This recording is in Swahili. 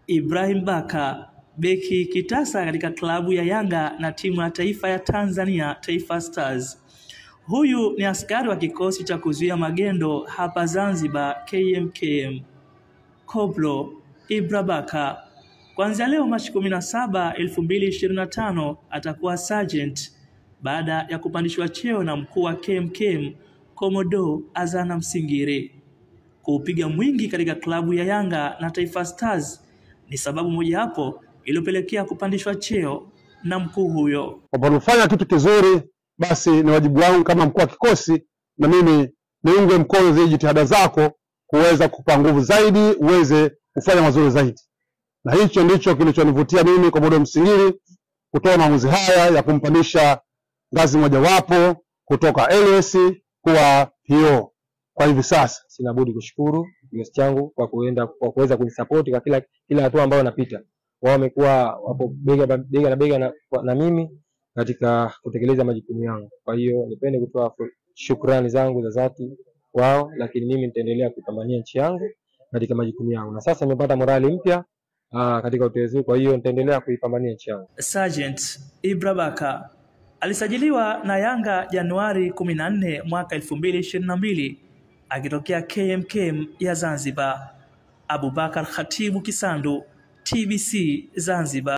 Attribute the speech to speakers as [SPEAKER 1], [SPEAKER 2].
[SPEAKER 1] Ibrahim Baka, beki kitasa katika klabu ya Yanga na timu ya taifa ya Tanzania, Taifa Stars. Huyu ni askari wa kikosi cha kuzuia magendo hapa Zanzibar, KMKM. Koplo Ibrahim Baka kuanzia leo Machi 17, 2025 atakuwa sergeant baada ya kupandishwa cheo na mkuu wa KMKM Komodo Azana Msingiri. Kuupiga mwingi katika klabu ya Yanga na Taifa Stars ni sababu moja hapo iliyopelekea kupandishwa cheo na mkuu huyo.
[SPEAKER 2] Unapofanya kitu kizuri, basi ni wajibu wangu kama mkuu wa kikosi na mimi niunge mkono zile jitihada zako kuweza kupa nguvu zaidi uweze kufanya mazuri zaidi. Na hicho ndicho kilichonivutia mimi Komodo Msingiri kutoa maamuzi haya ya kumpandisha ngazi mojawapo kutoka LS kuwa PO. Kwa hivi sasa
[SPEAKER 3] sina budi kushukuru kikosi changu kwa kuweza kunisupport kwa kila hatua ambayo napita. Wao wamekuwa wapo bega na bega na mimi katika kutekeleza majukumu yangu. Kwa hiyo nipende kutoa shukrani zangu za dhati wao, lakini mimi nitaendelea kupambania nchi yangu katika majukumu yangu. Na sasa nimepata morali mpya katika utetezi, kwa hiyo nitaendelea kuipambania nchi yangu.
[SPEAKER 1] Sergeant Ibrahim Baka alisajiliwa na Yanga Januari 14 mwaka 2022 akitokea KMKM ya Zanzibar. Abubakar Khatibu Kisandu, TBC Zanzibar.